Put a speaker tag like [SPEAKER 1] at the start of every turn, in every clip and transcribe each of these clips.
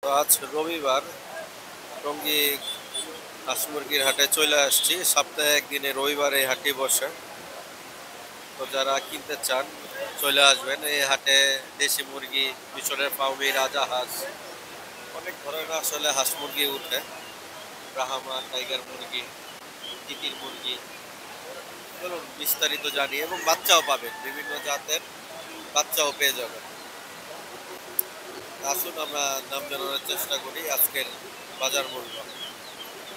[SPEAKER 1] তো আজ রবিবার টঙ্গী হাঁস মুরগির হাটে চলে আসছি। সপ্তাহে একদিনে রবিবারে এই হাটটি বসে। তো যারা কিনতে চান চলে আসবেন এই হাটে। দেশি মুরগি, মিশরের পাউমি, রাজা হাঁস, অনেক ধরনের আসলে হাঁস মুরগি উঠে। ব্রাহ্মা, টাইগার মুরগি, তিতির মুরগি, চলুন বিস্তারিত জানি। এবং বাচ্চাও পাবেন, বিভিন্ন জাতের বাচ্চাও পেয়ে যাবেন। আসুন আমরা দাম জানানোর চেষ্টা করি আজকের বাজার মূল্য।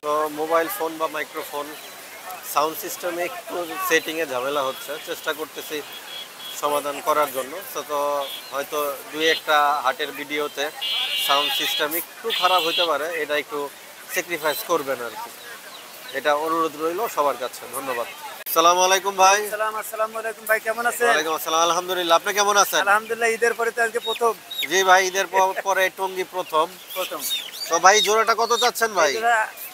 [SPEAKER 1] তো মোবাইল ফোন বা মাইক্রোফোন সাউন্ড সিস্টেমে একটু সেটিংয়ে ঝামেলা হচ্ছে, চেষ্টা করতেছি সমাধান করার জন্য। তো হয়তো দুই একটা হাটের ভিডিওতে সাউন্ড সিস্টেম একটু খারাপ হতে পারে, এটা একটু স্যাক্রিফাইস করবেন আর কি, এটা অনুরোধ রইল সবার কাছে। ধন্যবাদ। আসসালামু আলাইকুম ভাই।
[SPEAKER 2] আসসালামু আলাইকুম ভাই, কেমন আছেন?
[SPEAKER 1] ওয়ালাইকুম আসসালাম, আলহামদুলিল্লাহ। আপনি কেমন আছেন?
[SPEAKER 2] আলহামদুলিল্লাহ, ঈদের পরে তো আজকে প্রথম।
[SPEAKER 1] জি ভাই, ঈদের পরে টঙ্গী প্রথম। তো ভাই জোড়াটা কত চাচ্ছেন ভাই?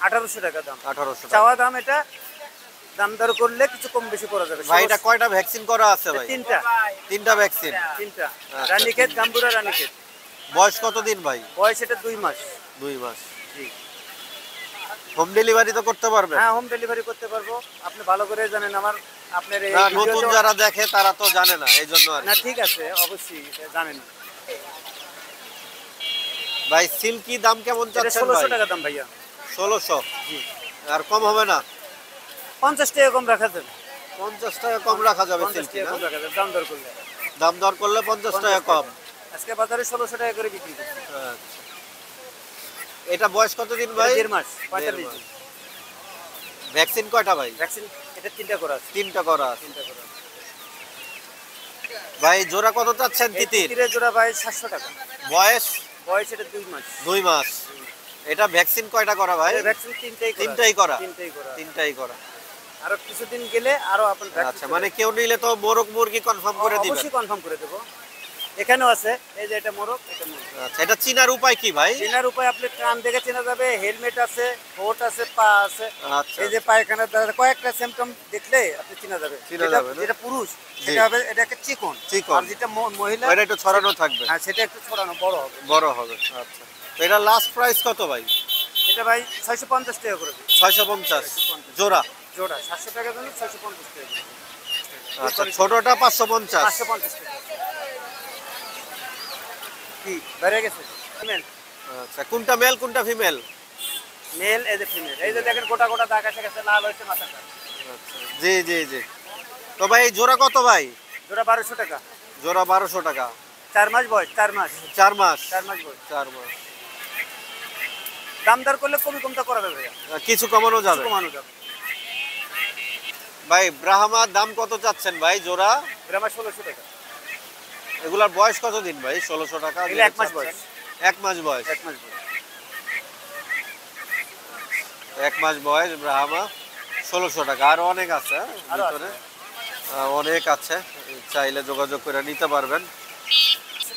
[SPEAKER 2] 1800 টাকা দাম।
[SPEAKER 1] 1800 টাকা
[SPEAKER 2] চাওয়া দাম। এটা দাম দর করলে কিছু কম বেশি করা যাবে।
[SPEAKER 1] ভাই এটা কয়টা ভ্যাকসিন করা আছে ভাই? তিনটা ভ্যাকসিন।
[SPEAKER 2] তিনটা
[SPEAKER 1] আচ্ছা।
[SPEAKER 2] রানীক্ষেত, গাম্বুরা রানীক্ষেত।
[SPEAKER 1] বয়স কত দিন ভাই?
[SPEAKER 2] বয়স এটা 2 মাস।
[SPEAKER 1] 2 মাস।
[SPEAKER 2] জি।
[SPEAKER 1] হোম ডেলিভারি তো করতে পারবেন?
[SPEAKER 2] হ্যাঁ, হোম ডেলিভারি করতে পারবো। আপনি ভালো করে জানেন আমার আপনার এই
[SPEAKER 1] না, নতুন যারা দেখে তারা তো জানে না, এই জন্য আর
[SPEAKER 2] না।
[SPEAKER 1] কি।
[SPEAKER 2] ঠিক আছে, অবশ্যই জানেন।
[SPEAKER 1] ভাই সিল্কি দাম কেমন
[SPEAKER 2] এটা
[SPEAKER 1] চাচ্ছেন ভাই?
[SPEAKER 2] 1600 টাকা দাম ভাইয়া।
[SPEAKER 1] 1600?
[SPEAKER 2] জি।
[SPEAKER 1] আর কম হবে না?
[SPEAKER 2] 50 টাকা কম রাখা যাবে।
[SPEAKER 1] 50 টাকা কম রাখা যাবে
[SPEAKER 2] 50
[SPEAKER 1] সিল্কি
[SPEAKER 2] টাকা
[SPEAKER 1] না?
[SPEAKER 2] কম রাখা যাবে দাম দর করলে।
[SPEAKER 1] দাম দর করলে 50 টাকা কম।
[SPEAKER 2] আজকে বাজারে 1600 টাকা করে বিক্রি করছি।
[SPEAKER 1] আচ্ছা। এটা বয়স কতদিন ভাই?
[SPEAKER 2] 1.5 মাস, 45 দিন।
[SPEAKER 1] ভ্যাকসিন কয়টা ভাই?
[SPEAKER 2] ভ্যাকসিন এটা 3টা করা আছে।
[SPEAKER 1] 3টা করা আছে।
[SPEAKER 2] 3টা করা আছে।
[SPEAKER 1] ভাই জোড়া কত চাচ্ছেন
[SPEAKER 2] এই
[SPEAKER 1] তিতির?
[SPEAKER 2] তিতিরের জোড়া ভাই 700 টাকা।
[SPEAKER 1] বয়স?
[SPEAKER 2] বয়স এটা 2 মাস।
[SPEAKER 1] 2 মাস। এটা ভ্যাকসিন কয়টা করা ভাই?
[SPEAKER 2] এই ভ্যাকসিন তিনটাই করা।
[SPEAKER 1] তিনটাই করা?
[SPEAKER 2] তিনটাই করা।
[SPEAKER 1] তিনটাই করা।
[SPEAKER 2] আরো কিছুদিন গেলে আরো আপন ভ্যাকসিন।
[SPEAKER 1] আচ্ছা, মানে কেউ নিলে তো মোরগ মুরগি কনফার্ম করে দিবেন?
[SPEAKER 2] অবশ্যই কনফার্ম করে দেব। এখানেও আছে, এই যে এটা মোরগ, এটা মোরগ।
[SPEAKER 1] আচ্ছা, এটা চিনার উপায় কি ভাই?
[SPEAKER 2] চেনার উপায় আপনি কান দেখে চেনা যাবে। হেলমেট আছে, ঠোঁট আছে, পা আছে।
[SPEAKER 1] আচ্ছা,
[SPEAKER 2] এই যে পায়খানার দ্বারা কয়েকটা সিম্পটম দেখলে আপনি চেনা যাবে।
[SPEAKER 1] চেনা যাবে না?
[SPEAKER 2] যেটা পুরুষ সেটা হবে এটা একটা চিকন।
[SPEAKER 1] চিকন।
[SPEAKER 2] আর যেটা মহিলা
[SPEAKER 1] এটা একটু ছড়ানো থাকবে।
[SPEAKER 2] হ্যাঁ, সেটা একটু ছড়ানো বড় হবে।
[SPEAKER 1] বড় হবে। আচ্ছা, তো এটা লাস্ট প্রাইস কত ভাই?
[SPEAKER 2] এটা ভাই 650 টাকা করে দিই।
[SPEAKER 1] 650 জোড়া?
[SPEAKER 2] জোড়া 700 টাকা দাম, 650 টাকা।
[SPEAKER 1] আচ্ছা, ছোটটা 550?
[SPEAKER 2] 550 টাকা। কি বেড়ে গেছে? ফিমেল।
[SPEAKER 1] আচ্ছা, কোনটা মেল কোনটা ফিমেল?
[SPEAKER 2] মেল, এই যে ফিমেল। এই যে দেখেন গোটা গোটা দাগ এসে গেছে, লাল হয়েছে মাথাটা।
[SPEAKER 1] আচ্ছা, জি জি জি। তো ভাই এই জোড়া কত ভাই?
[SPEAKER 2] জোড়া 1200 টাকা।
[SPEAKER 1] জোড়া 1200 টাকা।
[SPEAKER 2] 4 মাস বয়স, 4 মাস।
[SPEAKER 1] 4 মাস?
[SPEAKER 2] 4 মাস বয়স।
[SPEAKER 1] 4 মাস।
[SPEAKER 2] দাম দর করলে কমটা করা যাবে।
[SPEAKER 1] কিছু কমানো যাবে?
[SPEAKER 2] কমানো যাবে।
[SPEAKER 1] ভাই ব্রাহ্মার দাম কত চাচ্ছেন ভাই জোড়া?
[SPEAKER 2] গ্রামে 1600 টাকা।
[SPEAKER 1] এগুলার বয়স কত দিন ভাই? 1600 টাকা।
[SPEAKER 2] এগুলো 1 মাস বয়স।
[SPEAKER 1] 1 মাস বয়স?
[SPEAKER 2] 1 মাস বয়স।
[SPEAKER 1] 1 মাস বয়স ব্রাহ্মা, 1600 টাকা। আর অনেক আছে
[SPEAKER 2] আরো
[SPEAKER 1] ভিতরে, অনেক আছে, চাইলে যোগাযোগ করে নিতে পারবেন।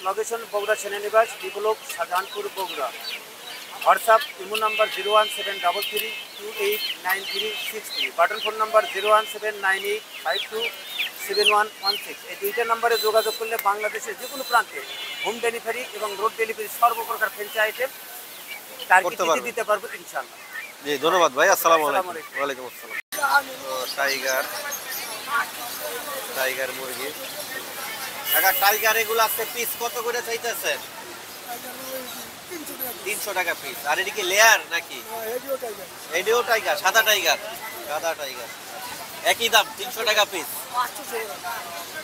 [SPEAKER 2] লোকেশন বগুড়া সেনানিবাস, Biplob, Shahjahanpur, Bogura. WhatsApp imo number 01733289363। Button phone number 01798527116। এই দুইটা নাম্বারে যোগাযোগ করলে বাংলাদেশের যে কোনো প্রান্তে হোম ডেলিভারি এবং রোড ডেলিভারি সর্বপ্রকার ফ্যান্সি আইটেম দিতে পারবো ইনশাআল্লাহ।
[SPEAKER 1] জি, ধন্যবাদ ভাই। আসসালামু
[SPEAKER 2] আসসালামু
[SPEAKER 1] আলাইকুম।
[SPEAKER 2] আলাইকুম।
[SPEAKER 1] ওয়ালাইকুম আসসালাম। তো টাইগার মুরগি। টাকা টাইগার এগুলো আছে পিস কত করে চাইতেছেন? 300 টাকা পিস। আর এটা কি লেয়ার নাকি? এডিও টাইগার, সাদা টাইগার। সাদা টাইগার একই দাম 300 টাকা পিস?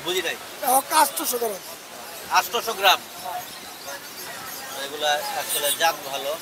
[SPEAKER 1] বুঝি নাই। 800 গ্রাম। এগুলা আসলে জাত ভালো।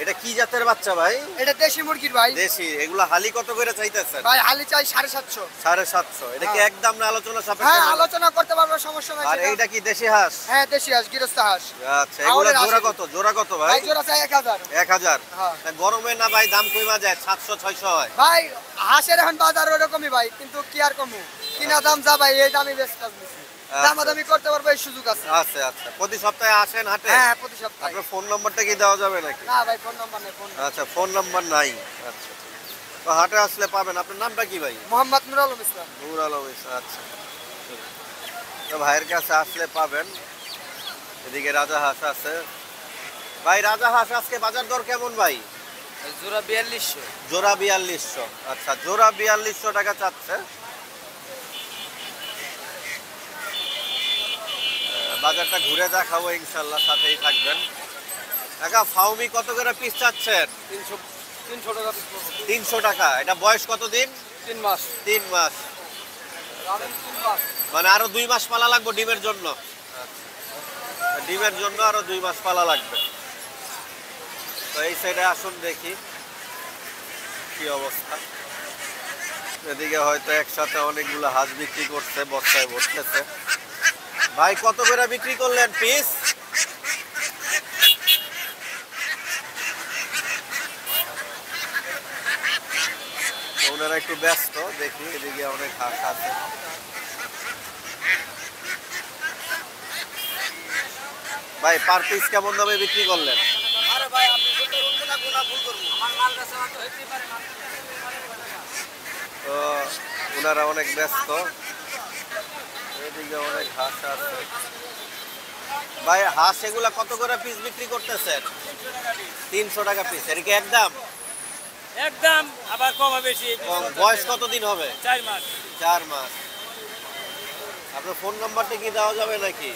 [SPEAKER 1] এটা কি জাতের বাচ্চা ভাই?
[SPEAKER 3] এটা দেশি মুরগির ভাই।
[SPEAKER 1] দেশি। এগুলা হালি কত করে চাইতেছেন?
[SPEAKER 3] ভাই হালি চাই 750।
[SPEAKER 1] 750? এটা কি একদম না আলোচনা সাপেক্ষে?
[SPEAKER 3] হ্যাঁ, আলোচনা করতে পারবো, সমস্যা নাই।
[SPEAKER 1] আর এইটা কি দেশি হাঁস?
[SPEAKER 3] হ্যাঁ, দেশি হাঁস, গৃহস্থ হাঁস।
[SPEAKER 1] আচ্ছা, এগুলা জোড়া কত? জোড়া কত ভাই?
[SPEAKER 3] ভাই জোড়া চাই 1000।
[SPEAKER 1] 1000?
[SPEAKER 3] হ্যাঁ।
[SPEAKER 1] গরমে না ভাই দাম কমা যায়, 700 600 হয়।
[SPEAKER 3] ভাই হাঁসের এখন বাজার ওরকমই ভাই, কিন্তু কি আর কমু, কিনা দাম যা ভাই এই দামই বেশ কাজ নিছি। দামাদামি করতে পারবো, এই সুযোগ আছে।
[SPEAKER 1] আচ্ছা আচ্ছা, প্রতি সপ্তাহে আসেন হাটে?
[SPEAKER 3] হ্যাঁ, প্রতি সপ্তাহে।
[SPEAKER 1] আপনার ফোন নম্বরটা কি দেওয়া যাবে নাকি?
[SPEAKER 3] না ভাই, ফোন নাম্বার নেই।
[SPEAKER 1] আচ্ছা, ফোন নাম্বার নাই। আচ্ছা, তো হাটে আসলে পাবেন। আপনার নামটা কি ভাই?
[SPEAKER 3] মোহাম্মদ নুর আলম ইসলাম।
[SPEAKER 1] নূর আলম ইসা, আচ্ছা। তো ভাইয়ের কাছে আসলে পাবেন। এদিকে রাজা হাঁস আছে ভাই। রাজা হাঁস আজকে বাজার দর কেমন ভাই?
[SPEAKER 2] জোড়া 4200।
[SPEAKER 1] জোড়া 4200। আচ্ছা, জোড়া 4200 টাকা চাচ্ছে। বাজারটা ঘুরে দেখাবো ইনশাল্লাহ, সাথেই থাকবেন। কাকা ফাউমি কত করে পিস চাচ্ছেন?
[SPEAKER 2] 300 টাকা পিস পড়বে।
[SPEAKER 1] 300 টাকা। এটা বয়স কতদিন?
[SPEAKER 2] 3 মাস।
[SPEAKER 1] 3 মাস।
[SPEAKER 2] রানিং 3 মাস।
[SPEAKER 1] মানে আরো 2 মাস পালা লাগবে ডিমের জন্য। ডিমের জন্য আরো 2 মাস পালা লাগবে। তো এই সাইডে আসুন দেখি কি অবস্থা। এদিকে হয়তো একসাথে অনেকগুলো হাঁস বিক্রি করছে, বস্তায় ভরতেছে। ভাই কত করে বিক্রি করলেন পিস? ওনারা একটু ব্যস্ত, দেখি এদিকে অনেক হাঁস আছে। ভাই পার পিস কেমন দামে বিক্রি করলেন?
[SPEAKER 2] আরে ভাই আপনি কত রুম না গুনা ভুল করব। আমার মাল কাছে তো হইতেই পারে না।
[SPEAKER 1] তো ওনারা অনেক ব্যস্ত। এদিকে অনেক হাঁস আছে। ভাই হাঁস এগুলা কত করে পিস বিক্রি করতেছেন? 300 টাকা পিস। এর কি একদম?
[SPEAKER 2] একদম আবার কম বেশি।
[SPEAKER 1] কম। বয়স কতদিন হবে?
[SPEAKER 2] 4 মাস।
[SPEAKER 1] 4 মাস। আপনার ফোন নাম্বারটা কি দেওয়া যাবে নাকি?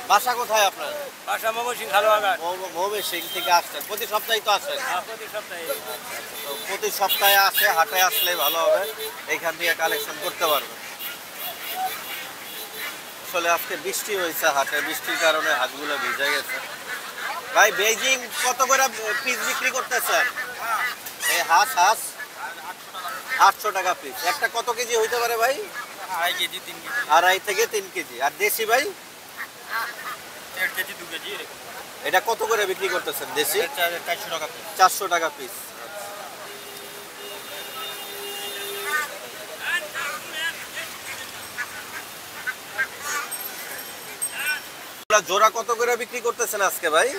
[SPEAKER 1] বাসা কোথায় আপনার?
[SPEAKER 2] বাসা মমসিং খালুয়াঘাট।
[SPEAKER 1] ময়মনসিং থেকে আসছেন? প্রতি সপ্তাহে তো আসেন?
[SPEAKER 2] প্রতি সপ্তাহে।
[SPEAKER 1] তো প্রতি সপ্তাহে আসে, হাটে আসলে ভালো হবে, এইখান থেকে কালেকশন করতে পারবেন। আসলে আজকে বৃষ্টি হয়েছে, হাটে বৃষ্টির কারণে হাঁসগুলো ভিজে গেছে। ভাই বেজিং কত করে পিস বিক্রি করতেছেন? এই হাঁস 800 টাকা পিস। একটা কত কেজি হইতে পারে ভাই?
[SPEAKER 2] 2.5 কেজি 3 কেজি।
[SPEAKER 1] 2.5 থেকে 3 কেজি। আর দেশি ভাই?
[SPEAKER 2] 1.5 কেজি 2 কেজি।
[SPEAKER 1] এটা কত করে বিক্রি করতেছেন দেশি?
[SPEAKER 2] 400 টাকা পিস।
[SPEAKER 1] 400 টাকা পিস। জোড়া কত করে বিক্রি করতেছেন আজকে ভাই?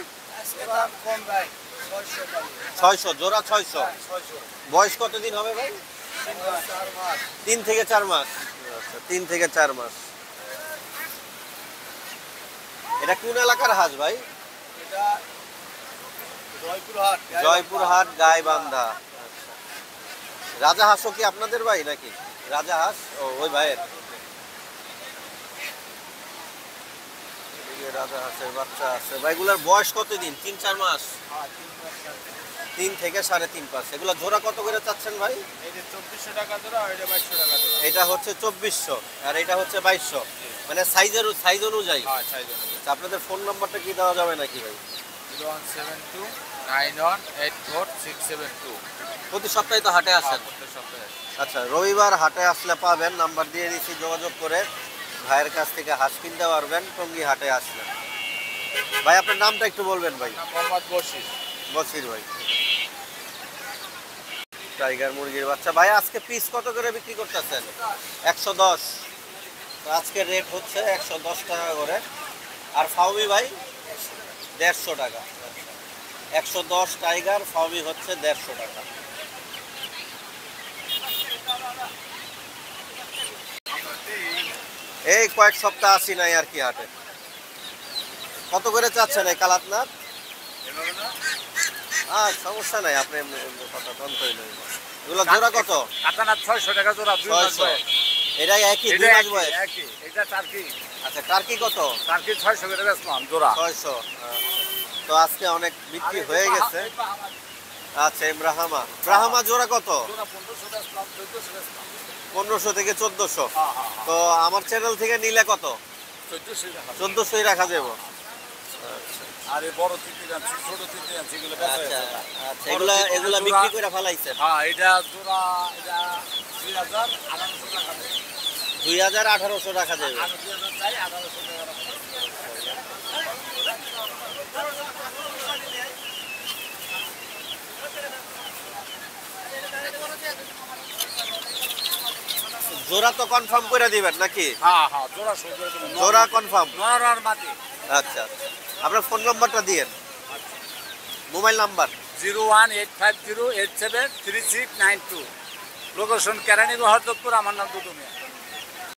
[SPEAKER 3] আজকে দাম কম ভাই, 600 টাকা।
[SPEAKER 1] 600 জোড়া 600।
[SPEAKER 3] 600।
[SPEAKER 1] বয়স কতদিন হবে ভাই?
[SPEAKER 3] 4 মাস।
[SPEAKER 1] 3 থেকে 4 মাস। আচ্ছা, 3 থেকে 4 মাস। এটা কোন এলাকার হাঁস ভাই?
[SPEAKER 3] এটা জয়পুরহাট।
[SPEAKER 1] জয়পুরহাট গাইবান্ধা। রাজা হাঁসও কি আপনাদের ভাই নাকি? রাজা হাঁস ও ওই ভাইয়ের। এদিকে রাজা হাঁসের বাচ্চা আছে। ভাইগুলোর বয়স কতদিন? 3-4 মাস। 3 থেকে 3.5 মাস। এগুলো জোড়া কত করে চাচ্ছেন ভাই?
[SPEAKER 3] এটা 2400 টাকা জোড়া, এটা 2200 টাকা জোড়া।
[SPEAKER 1] এটা হচ্ছে 2400 আর এটা হচ্ছে 2200। মানে সাইজ অনুযায়ী।
[SPEAKER 3] হ্যাঁ, 6 জন।
[SPEAKER 1] আচ্ছা, আপনাদের ফোন নাম্বারটা কি দেওয়া যাবে নাকি ভাই?
[SPEAKER 3] 0172 9184 672।
[SPEAKER 1] প্রতি সপ্তাহে তো হাটে আসেন?
[SPEAKER 3] প্রত্যেক সপ্তাহে।
[SPEAKER 1] আচ্ছা, রবিবার হাটে আসলে পাবেন। নাম্বার দিয়ে দিচ্ছি, যোগাযোগ করে ভাইয়ের কাছ থেকে হাঁস কিনতে পারবেন টঙ্গী হাটে আসলে। ভাই আপনার নামটা একটু বলবেন ভাই?
[SPEAKER 3] মোহাম্মদ বশির।
[SPEAKER 1] বসির ভাই। টাইগার মুরগির বাচ্চা। ভাই আজকে পিস কত করে বিক্রি করতেছেন? 110। তো আজকে রেট হচ্ছে 110 টাকা করে। আর ফাউমি ভাই 150 টাকা। 110 টাইগার, ফাউমি হচ্ছে 150 টাকা। এই কয়েক সপ্তাহ আসি নাই আর কি হাটে। কত করে চাচ্ছেন এই কালাতনাথ? হ্যাঁ, সমস্যা নাই, আপনি কথা তন্ত্রই নয়। এগুলো জোড়া কত?
[SPEAKER 3] কাতানাথ 600 টাকা জোড়া, 2 মাস
[SPEAKER 1] 600।
[SPEAKER 3] বয়স।
[SPEAKER 1] এটাই একই 2 মাস বয়স।
[SPEAKER 3] একই। এটা টার্কি।
[SPEAKER 1] আচ্ছা, টার্কি কত?
[SPEAKER 3] টার্কি 600 করে বেচলাম জোড়া।
[SPEAKER 1] 600। তো আজকে অনেক বিক্রি হয়ে গেছে। আচ্ছা, ব্রাহ্মা জোড়া কত?
[SPEAKER 3] জোড়া 1500 বেচলাম, 1400 বেচলাম।
[SPEAKER 1] 1500 থেকে 1400।
[SPEAKER 3] হ্যাঁ, হ্যাঁ,
[SPEAKER 1] তো আমার চ্যানেল থেকে নিলে কত?
[SPEAKER 3] 1400 টাকা।
[SPEAKER 1] 1400 রাখা যাবো।
[SPEAKER 3] আর এই বড় তিনটি আনছি, ছোট তিনটি আনছি, এগুলো বেচা
[SPEAKER 1] আচ্ছা
[SPEAKER 3] হয়েছে।
[SPEAKER 1] আচ্ছা, এগুলা বিক্রি করে ফেলাইছেন?
[SPEAKER 3] হ্যাঁ, এটা জোড়া, এটা 2018 টাকা দেয়।
[SPEAKER 1] 2000-1800 রাখা যাবে।
[SPEAKER 3] আর 2000 চাই, 1800 টাকা রাখা।
[SPEAKER 1] জোড়া তো কনফার্ম করে দিবেন নাকি?
[SPEAKER 3] হ্যাঁ, হ্যাঁ, জোড়া সহ করে দেবো।
[SPEAKER 1] জোড়া কনফার্ম।
[SPEAKER 3] নর আর মাটি।
[SPEAKER 1] আচ্ছা, আপনার ফোন নাম্বারটা দিয়েন, mobile number.
[SPEAKER 4] 0185087369 location Keraniganj Haradpur. আমার নাম দুদু মিয়া।